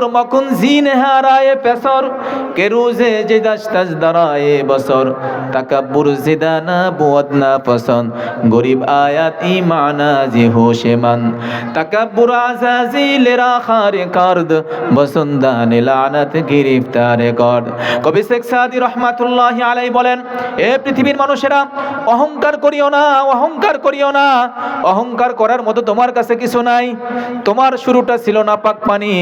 मकुन gene हाराए pacer के रोजे जिदाश तजदराए बसर तकब्बुर जिदाना बुअदना पसंद गरीब आयात ईमाना जी होशेमन तकब्बुर आजाजिल राखार कर्द बसुंदान लानत गिरफ्तार कर्द। कवि शेख सादी रहमातुल्लाहि आलाइहि বলেন, এ পৃথিবীর মানুষেরা অহংকার করিও না, অহংকার করিও না। অহংকার করার মতো তোমার কাছে কিছু নাই। তোমার শুরুটা ছিল নাপাক পানি।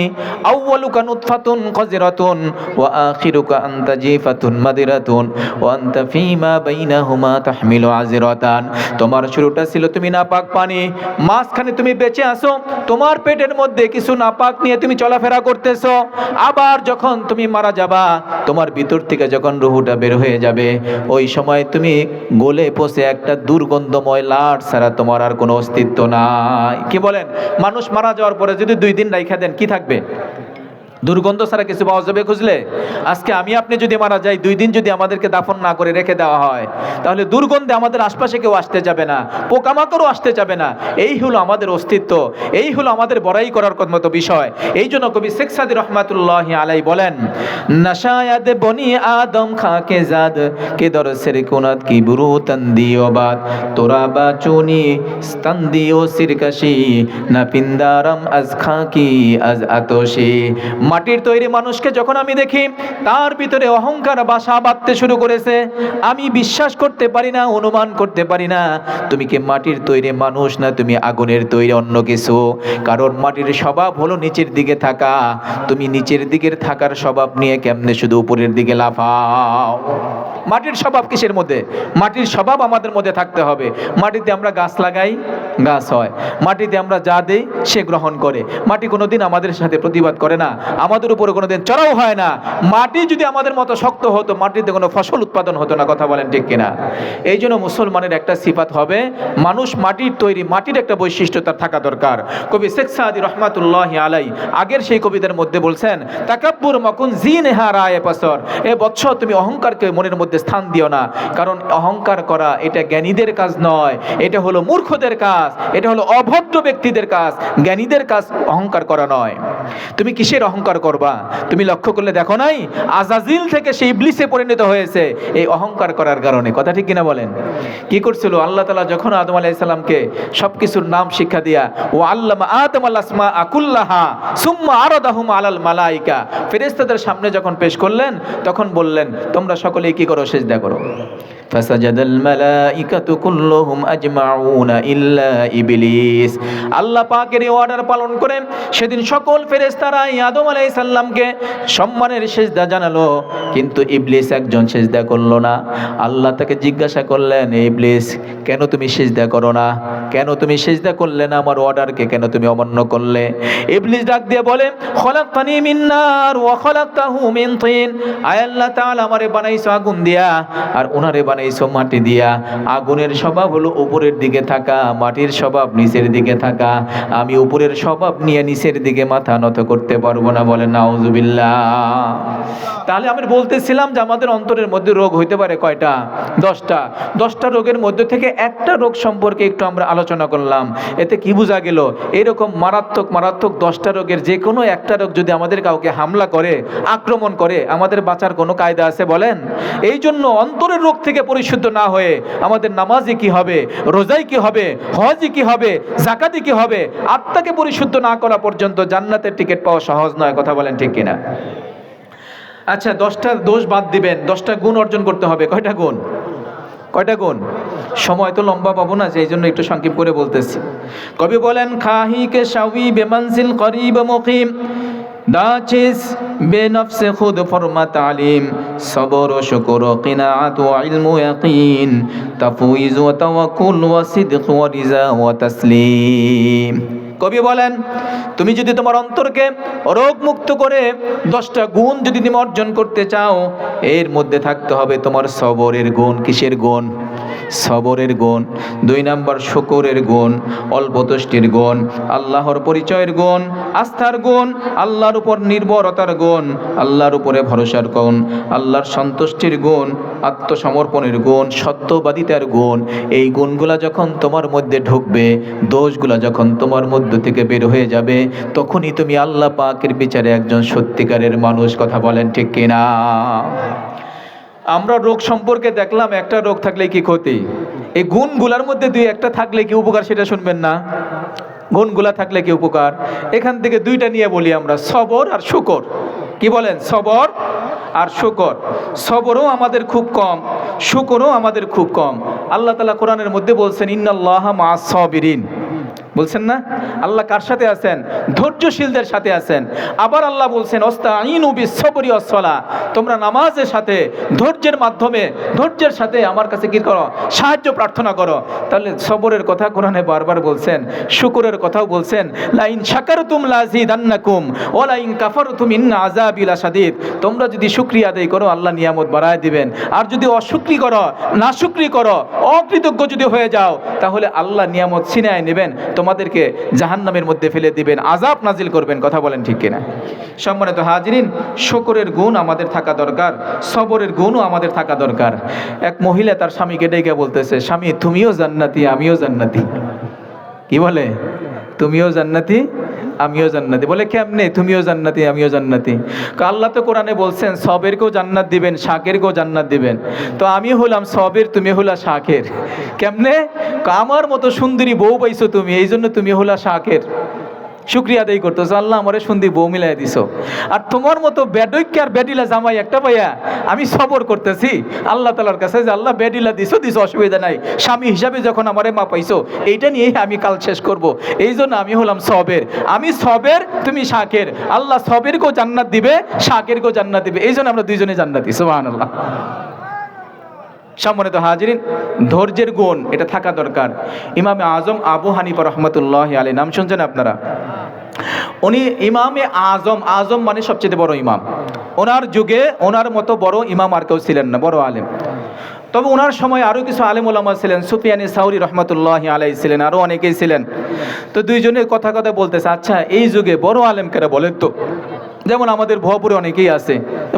আউয়ালুকা নুতফাতুন কাযিরাতুন ওয়া আখিরুকা আনতা জিফাতুন মাদিরাতুন ওয়া আনতা ফীমা বাইনাহুমা তাহমিলু আযরাতান। তোমার শুরুটা ছিল তুমি নাপাক পানি, মাঝখানে তুমি বেঁচে আছো, তোমার পেটের মধ্যে কিছু নাপাক নিয়ে তুমি চলাফেরা করতেছো। আবার যখন তুমি মারা যাবা, তোমার ভিতর থেকে যখন রুহুটা বের হয়ে যাবে, ওই সময় তুমি গলে পচে একটা দুর্গন্ধময় লাট ছাড়া তোমার আর কোনো অস্তিত্ব নাই। কি বলেন? মানুষ মারা যাওয়ার পরে যদি 2 দিন রাইখা দেন, কি থাকবে? দুর্গন্ধ ছাড়া কিছু পাওয়া যাবে খুঁজলে? আজকে আমি আপনি যদি মারা যাই, 2 দিন যদি আমাদেরকে দাফন না করে রেখে দেওয়া হয়, তাহলে দুর্গন্ধে আমাদের আশপাশে কেউ আসতে যাবে না, পোকামাকড়ও আসতে যাবে না। এই হলো আমাদের অস্তিত্ব, এই হলো আমাদের বড়াই করার মতো বিষয়। এই জন্য কবি শেখ সাদি রহমাতুল্লাহি আলাইহি বলেন, নাশায়াদ বনি আদম খাকে জাদ কে দরসের কুনাত কি বুরু তন্দিও বাদ তোরা বাচুনি স্তন্দিও সিরকাশি না পিন্দারাম আজ খাকি আজ আতশি। মাটির তৈরি মানুষকে যখন আমি দেখি, তার ভিতরে অহংকার বাসা বাঁধতে শুরু করেছে। আমি বিশ্বাস করতে পারি না, অনুমান করতে পারি না তুমি কি মাটির তৈরি মানুষ না তুমি আগুনের তৈরি অন্য কিছু। কারণ মাটির স্বভাব হলো নিচের দিকে থাকা, তুমি নিচের দিকের থাকার স্বভাব নিয়ে কেমনে শুধু উপরের দিকে লাফাও? মাটির স্বভাব কিসের মধ্যে? মাটির স্বভাব আমাদের মধ্যে থাকতে হবে। মাটিতে আমরা গাছ লাগাই, গাছ হয়। মাটিতে আমরা যা দেই সে গ্রহণ করে। মাটি কোনোদিন আমাদের সাথে প্রতিবাদ করে না, আমাদের উপরে কোনোদিন চড়াও হয় না। মাটি যদি আমাদের মতো শক্ত হতো, মাটিতে কোনো ফসল উৎপাদন হতো না। কথা বলেন ঠিক কিনা? এই জন্য মুসলমানের একটা সিফাত হবে, মানুষ মাটির তৈরি, মাটির একটা বৈশিষ্ট্য তার থাকা দরকার। কবি শেখ সাদি রহমাতুল্লাহি আলাইহি আগের সেই কবিতার মধ্যে বলছেন, তাকাব্বুর মাকুন জিনহা রায়ে পাসর, এ বৎস তুমি অহংকারকে মনের মধ্যে স্থান দিও না। কারণ অহংকার করা এটা জ্ঞানীদের কাজ নয়, এটা হলো মূর্খদের কাজ, এটা হলো অভদ্র ব্যক্তিদের কাজ। জ্ঞানীদের কাজ অহংকার করা নয়। তুমি কিসের অহংকার করবা? তুমি লক্ষ্য করলে দেখো নাই, আজাজিল থেকে সেই ইবলিসে পরিণত হয়েছে এই অহংকার করার কারণে। কথা ঠিক কিনা বলেন? কি করছিল আল্লাহ তাআলা যখন আদম আলাইহিস সালামকে সবকিছুর নাম শিক্ষা দিয়া, ও আল্লামা আদম আল আসমা আকুল্লাহা সুম্মা আরাদাহুম আলাল মালাইকা, ফেরেশতাদের সামনে যখন পেশ করলেন, তখন বললেন তোমরা সকলেই কি করো? সিজদা করো। ফাসাজাদাল মালাইকাতু কুল্লুহুম আজমাউনা ইল্লা ইবলিস। আল্লাহ পাকের এই অর্ডার পালন করে সেদিন সকল ফেরেশতারা আদম আলাইহিস সালামকে সম্মানের সিজদা জানালো, কিন্তু ইবলিস একজন সিজদা করলো না। আল্লাহ তাকে জিজ্ঞাসা করলেন, ইবলিস কেন তুমি সিজদা করো না? কেন তুমি সিজদা করলে না? আমার অর্ডারকে কেন তুমি অমান্য করলে? ইবলিস ডাক দিয়ে বলে, খলাকতানি মিন নার ওয়া খলাকতাহু মিন তিন। আয় আল্লাহ তাআলা আমারে বানাইছো আগুন দিয়া, আর ওনারে বানাইছো মাটি দিয়া। আগুনের স্বভাব হলো উপরের দিকে থাকা, মাটির স্বভাব নিচের দিকে থাকা। আমি উপরের স্বভাব নিয়ে নিচের দিকে মাথা নত করতে পারবো না। বলেন নাউজুবিল্লাহ। তাহলে আমি বলতেছিলাম যে আমাদের অন্তরের মধ্যে রোগ হইতে পারে কয়টা? 10টা। 10টা রোগের মধ্যে থেকে একটা রোগ সম্পর্কে একটু আমরা আলোচনা করলাম। এতে কি বোঝা গেল? এরকম মারাত্মক মারাত্মক 10টা রোগের যে কোনো একটা রোগ যদি আমাদের কাউকে হামলা করে, আক্রমণ করে, আমাদের বাঁচার কোনো কায়দা আছে বলেন? এই জন্য অন্তরের রোগ থেকে পরিশুদ্ধ না হয়ে আমাদের নামাজে কি হবে, রোজাই কি হবে, হজই কি হবে, যাকাতি কি হবে, আত্মাকে পরিশুদ্ধ না করা পর্যন্ত জান্নাতের টিকিট পাওয়া সহজ নয়। কথা বলেন ঠিক কিনা? আচ্ছা, 10টা দোষ বাদ দিবেন, 10টা গুণ অর্জন করতে হবে। কয়টা গুণ? কয়টা গুণ? সময় তো লম্বা পাবো না, সেই জন্য একটু সংক্ষেপ করে বলতেছি। কবি বলেন, খাহি কে শাওয়ি বেমানজিল করিব মুকিম দাচিস বেনফসে খুদ ফরমা তালিম সবর ও শুকর ও কিনাআত ওয়া ইলমু ইয়াকিন তাফউইজ ওয়া তাওয়াক্কুল ওয়া সিদক ওয়া রিজা ওয়া তাসলিম। কবি বলেন, তুমি যদি তোমার অন্তরকে রোগ মুক্ত করে 10টা গুণ যদি তুমি অর্জন করতে চাও, এর মধ্যে থাকতে হবে তোমার সবরের গুণ। কিসের গুণ? সবরের গুণ, 2 নম্বর শুকরের গুণ, অল্প তুষ্টির গুণ, আল্লাহর পরিচয়ের গুণ, আস্থার গুণ, আল্লাহর উপর নির্ভরতার গুণ, আল্লাহর উপরে ভরসার গুণ, আল্লাহর সন্তুষ্টির গুণ, আত্মসমর্পণের গুণ, সত্যবাদিতার গুণ। এই গুণগুলা যখন তোমার মধ্যে ঢুকবে, দোষগুলা যখন তোমার মধ্য থেকে বের হয়ে যাবে, তখনই তুমি আল্লাহ পাকের বিচারে একজন সত্যিকারের মানুষ। কথা বলেন ঠিক কিনা? আমরা রোগ সম্পর্কে দেখলাম, একটা রোগ থাকলে কি ক্ষতি, এই গুণগুলার মধ্যে 2-1টা থাকলে কি উপকার সেটা শুনবেন না? গুণগুলা থাকলে কি উপকার? এখান থেকে 2টা নিয়ে বলি আমরা, সবর আর শুকর। কি বলেন? সবর আর শুকর। সবরও আমাদের খুব কম, শুকরও আমাদের খুব কম। আল্লাহ তাআলা কোরআনের মধ্যে বলছেন ইন্নাল্লাহা মাআস সাবিরিন, বলছেন না? আল্লাহ কার সাথে আছেন? ধৈর্যশীলদের সাথে আছেন। আবার আল্লাহ বলছেন ওয়াস্তাঈনু বিস-সাবরি ওয়াস-সালাহ, তোমরা নামাজের সাথে ধৈর্যের মাধ্যমে, ধৈর্যের সাথে আমার কাছে কি করো? সাহায্য প্রার্থনা করো। তাহলে সবরের কথা কোরআনে বারবার বলছেন, শুকরের কথাও বলছেন, লা ইন শাকারতুম লাযিদান্নাকুম ওয়া লা ইন কাফারতুম ইন্না আযাবি লাশাদীদ। তোমরা যদি শুকরিয়া আদায় করো আল্লাহ নিয়ামত বাড়ায় দিবেন, আর যদি অশুকরি করো, নাশুকরি করো, অকৃতজ্ঞ যদি হয়ে যাও, তাহলে আল্লাহ নিয়ামত ছিনায় নেবেন, তোমাদেরকে জাহান্নামের মধ্যে ফেলে দিবেন, আযাব নাজিল করবেন। কথা বলেন ঠিক কিনা? সম্মানিত হাজিরিন, শুকরের গুণ আমাদের থাকা দরকার, সবরের গুণও আমাদের থাকা দরকার। এক মহিলা তার স্বামীকে ডেকে বলতেছে, স্বামী তুমিও জান্নাতি আমিও জান্নাতি। কি বলে? তুমিও জান্নাতি আমিও জান্নাতি। বলে কেমনে তুমিও জান্নাতি আমিও জান্নাতি? আল্লাহ তো কোরআনে বলছেন সবেরকেও জান্নাত দিবেন, শাকেরকেও জান্নাত দিবেন। তো আমি হলাম সবের, তুমি হলা শাকের। কেমনে? আমার মতো সুন্দরী বউ পাইছো তুমি, এই জন্য তুমি হলা শাকের। শুকরিয়া আদায় করতেছো, আল্লাহ আমারে সুন্দরী বউ মিলাই দিছো। আর তোমার মতো বেডৈক্য আর বেডিলা জামাই একটা পাইয়া আমি সবর করতেছি আল্লাহ তাআলার কাছে যে আল্লাহ বেডিলা দিছো, অসুবিধা নাই, স্বামী হিসাবে যখন আমারে মা পাইছো, এইটা নিয়েই আমি কাল শেষ করব। এই জন্য আমি হলাম সবের। আমি সবের, তুমি শাকের। আল্লাহ সবেরকেও জান্নাত দিবে, শাকেরকেও জান্নাত দিবে। এই জন্য আমরা দুইজনে জান্নাতি। সুবহানাল্লাহ। সম্মানিত হাজিরিন, ধৈর্যের গুণ এটা থাকা দরকার। ইমামে আজম আবু হানিফা রাহমাতুল্লাহি আলাইহি, নাম শুনছেন আপনারা? উনি ইমামে আজম, আজম মানে সবচেয়ে বড় ইমাম। ওনার যুগে ওনার মতো বড় ইমাম আর কেউ ছিলেন না, বড় আলেম। তবে ওনার সময় আরও কিছু আলেম ওলামা ছিলেন, সুফিয়ানে সাউরি রহমতুল্লাহি আলাইহি ছিলেন, আরও অনেকেই ছিলেন। তো দুইজনের কথা বলতেছে, আচ্ছা এই যুগে বড় আলেম কেরা বলেন তো? যেমন আমাদের ভুয়াপুরে অনেকেই আছে,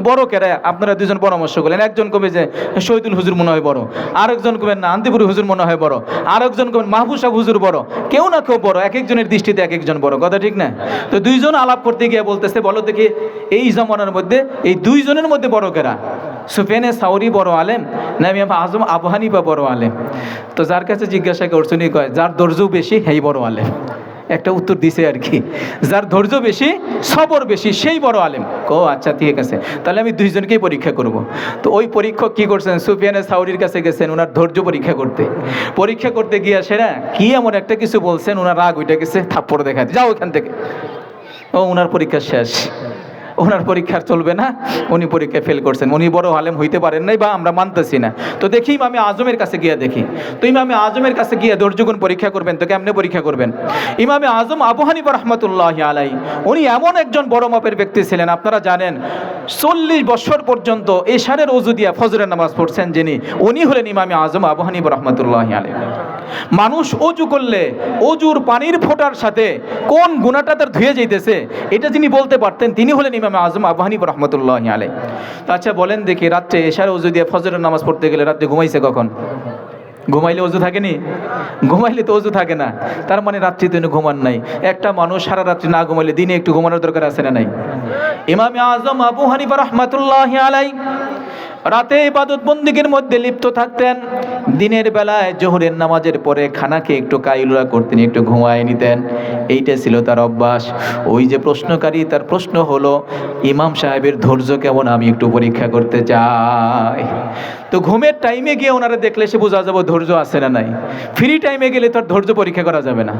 বড় কেরা? আপনারা দুজন পরামর্শ করলেন। একজন কবে যে শহীদুল হুজুর মনে হয় বড়, আরেকজন কবেন না আন্তিপুরি হুজুর মনে হয় বড়, আরেকজন কবেন মাহবুব সাহেব হুজুর বড়। কেউ না কেউ বড়, এক একজনের দৃষ্টিতে এক একজন বড়। কথা ঠিক না? তো দুইজন আলাপ করতে গিয়ে বলতেছে, বলো দেখি এই জমানার মধ্যে এই দুইজনের মধ্যে বড় কেরা? সুফিয়ানে সাউরি বড় আলেম না ইমাম আজম আবু হানিফা বড় আলেম? তো যার কাছে জিজ্ঞাসা করছে উনি কয় যার ধৈর্য বেশি সেই বড় আলেম। একটা উত্তর দিছে আর কি, যার ধৈর্য বেশি, সবর বেশি, সেই বড় আলেম। ও আচ্ছা ঠিক আছে, তাহলে আমি দুইজনকেই পরীক্ষা করব। তো ওই পরীক্ষক কি করছেন? সুফিয়ানে সাউরির কাছে গেছেন ওনার ধৈর্য পরীক্ষা করতে গিয়ে সেরা কি এমন একটা কিছু বলছেন, ওনার রাগ উঠে গেছে, থাপ্পড় দেখাতে, যাও এখান থেকে। ও ওনার পরীক্ষা শেষ, ওনার পরীক্ষার চলবে না, উনি পরীক্ষায় ফেল করছেন, উনি বড় আলেম হইতে পারেন নাই, বা আমরা মানতেছি না। তো দেখি ইমামে আজমের কাছে গিয়ে দেখি। তো ইমামে আজমের কাছে গিয়ে ধৈর্যগুণ পরীক্ষা করবেন, তো কেমনে পরীক্ষা করবেন? ইমামে আজম আবু হানিফা রাহমাতুল্লাহি আলাইহি উনি এমন একজন বড় মাপের ব্যক্তি ছিলেন, আপনারা জানেন 40 বছর পর্যন্ত এশারের ওযু দিয়া ফজরের নামাজ পড়ছেন যিনি, উনি হলেন ইমামে আজম আবু হানিফা রাহমাতুল্লাহি আলাইহি। মানুষ অজু করলে অজুর পানির ফোঁটার সাথে কোন গুনাহটা তার ধুয়ে যাইতেছে এটা যিনি বলতে পারতেন, তিনি হলেন ইমাম আজম আবু হানিফা রাহমাতুল্লাহি আলাইহি। আচ্ছা বলেন দেখি, রাত্রে এশার ওযু দিয়ে ফজরের নামাজ পড়তে গেলে রাত্রে ঘুমাইছে কখন? ঘুমাইলে ওযু থাকেনি? ঘুমাইলে তো ওযু থাকে না, তার মানে রাত্রি তো ঘুমান নাই। একটা মানুষ সারা রাত্রি না ঘুমাইলে দিনে একটু ঘুমানোর দরকার আছে না নাই? ইমাম আজম আবু হানিফা রাহমাতুল্লাহি আলাইহি রাতে ইবাদত বন্দেগীর মধ্যে লিপ্ত থাকতেন। দিনের বেলায় জোহরের নামাজের পরে খানাকে একটু কাইলুলা করতেন, একটু ঘুমায় নিতেন। এইটা ছিল তার অভ্যাস। ওই যে প্রশ্নকারী, তার প্রশ্ন হলো ইমাম সাহেবের ধৈর্য কেমন, আমি একটু পরীক্ষা করতে চাই। তো ঘুমের টাইমে গিয়ে ওনারা দেখলে সে বোঝা যাবে ধৈর্য আছে না নাই। ফ্রি টাইমে গেলে তার ধৈর্য পরীক্ষা করা যাবে না।